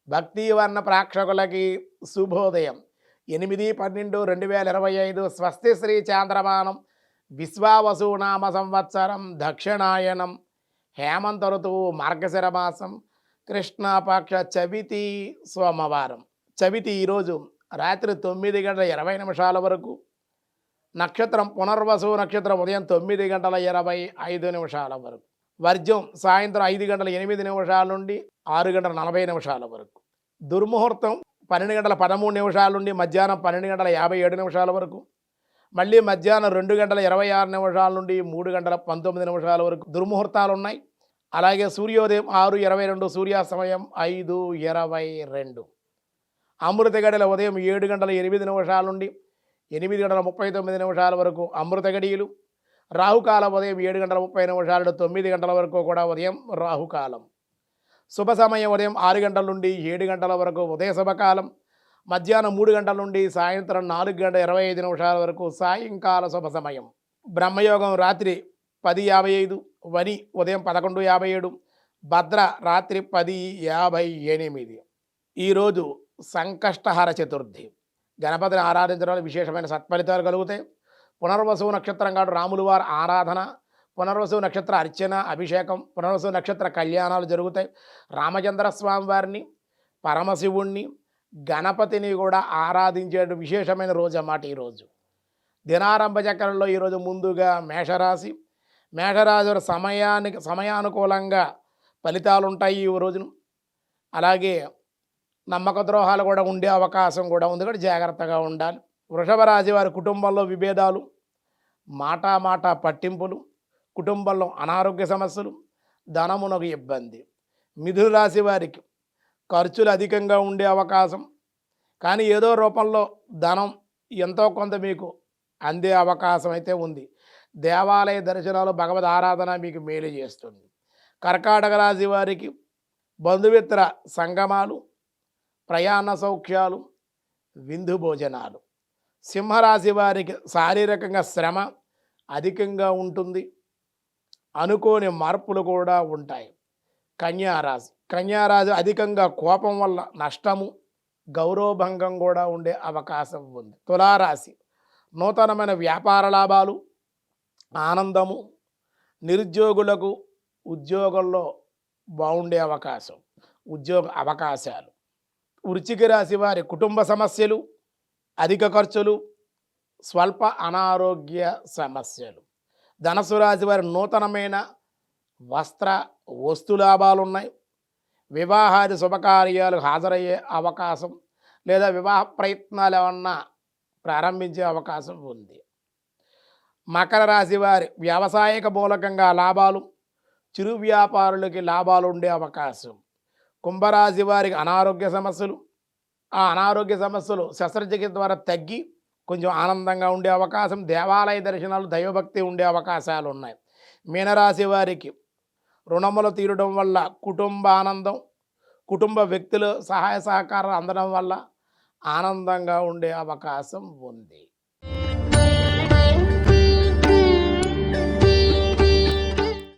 భక్తివర్ణ ప్రేక్షకులకి శుభోదయం. 8/12/2025 స్వస్తి శ్రీ చాంద్రమానం విశ్వావసునామ సంవత్సరం దక్షిణాయనం హేమంత ఋతువు మార్గశిర మాసం కృష్ణపక్ష చవితి సోమవారం. చవితి ఈరోజు రాత్రి 9:20 వరకు. నక్షత్రం పునర్వసు నక్షత్రం ఉదయం 9:25 వరకు. వర్జ్యం సాయంత్రం 5:08 నుండి 6:40 వరకు. దుర్ముహూర్తం 12:13 నుండి మధ్యాహ్నం 12:57 వరకు. మళ్ళీ మధ్యాహ్నం 2:26 నుండి 3:19 వరకు దుర్ముహూర్తాలు ఉన్నాయి. అలాగే సూర్యోదయం 6:22, సూర్యాస్తమయం 5:22. అమృత గడియల ఉదయం 7:08 నుండి 8:39 వరకు అమృత గడియలు. రాహుకాలం ఉదయం 7:30 నుండి 9 వరకు కూడా ఉదయం రాహుకాలం. శుభ సమయం ఉదయం 6 గంటల నుండి 7 వరకు ఉదయ శుభకాలం. మధ్యాహ్నం 3 గంటల నుండి సాయంత్రం 4:25 వరకు సాయంకాల శుభ సమయం. బ్రహ్మయోగం రాత్రి 10:55, వని ఉదయం 11:57, భద్ర రాత్రి 10:58. ఈరోజు సంకష్టహర చతుర్థి. గణపతిని ఆరాధించడం వల్ల విశేషమైన సత్ఫలితాలు కలుగుతాయి. పునర్వసు నక్షత్రం కాదు రాములు వారి ఆరాధన, పునర్వసు నక్షత్ర అర్చన, అభిషేకం, పునర్వసు నక్షత్ర కళ్యాణాలు జరుగుతాయి. రామచంద్ర స్వామి వారిని, పరమశివుణ్ణి, గణపతిని కూడా ఆరాధించే విశేషమైన రోజు అన్నమాట ఈరోజు. దినారంభ చక్రంలో ఈరోజు ముందుగా మేషరాశి. మేషరాశి సమయానుకూలంగా ఫలితాలు ఉంటాయి ఈ రోజును. అలాగే నమ్మక ద్రోహాలు కూడా ఉండే అవకాశం కూడా ఉంది, కూడా జాగ్రత్తగా ఉండాలి. వృషభ రాశి వారి కుటుంబంలో విభేదాలు, మాట పట్టింపులు, కుటుంబంలో అనారోగ్య సమస్యలు, ధనమునకు ఇబ్బంది. మిథున రాశి వారికి ఖర్చులు అధికంగా ఉండే అవకాశం, కానీ ఏదో రూపంలో ధనం ఎంతో కొంత మీకు అందే అవకాశం అయితే ఉంది. దేవాలయ దర్శనాలు, భగవద్ ఆరాధన మీకు మేలు చేస్తుంది. కర్కాటక రాశి వారికి బంధుమిత్ర సంగమాలు, ప్రయాణ సౌఖ్యాలు, విందు భోజనాలు. సింహరాశి వారికి శారీరకంగా శ్రమ అధికంగా ఉంటుంది, అనుకోని మార్పులు కూడా ఉంటాయి. కన్యారాశి అధికంగా కోపం వల్ల నష్టము, గౌరవభంగం కూడా ఉండే అవకాశం ఉంది. తులారాశి నూతనమైన వ్యాపార లాభాలు, ఆనందము, నిరుద్యోగులకు ఉద్యోగంలో బాగుండే అవకాశం, ఉద్యోగ అవకాశాలు. వృశ్చిక రాశి వారి కుటుంబ సమస్యలు, అధిక ఖర్చులు, స్వల్ప అనారోగ్య సమస్యలు. ధనుసు రాశి వారి నూతనమైన వస్త్ర వస్తు లాభాలు ఉన్నాయి. వివాహాది శుభకార్యాలు హాజరయ్యే అవకాశం, లేదా వివాహ ప్రయత్నాలు ఏమన్నా ప్రారంభించే అవకాశం ఉంది. మకర రాశి వారి వ్యావసాయిక మూలకంగా లాభాలు, చిరు వ్యాపారులకి లాభాలు ఉండే అవకాశం. కుంభరాశి వారికి అనారోగ్య సమస్యలు, ఆ అనారోగ్య సమస్యలు శస్త్రచికిత్స ద్వారా తగ్గి కొంచెం ఆనందంగా ఉండే అవకాశం. దేవాలయ దర్శనాలు, దైవభక్తి ఉండే అవకాశాలు ఉన్నాయి. మీనరాశి వారికి రుణములు తీరడం వల్ల కుటుంబ ఆనందం, కుటుంబ వ్యక్తులు సహాయ సహకారాలు అందడం వల్ల ఆనందంగా ఉండే అవకాశం ఉంది.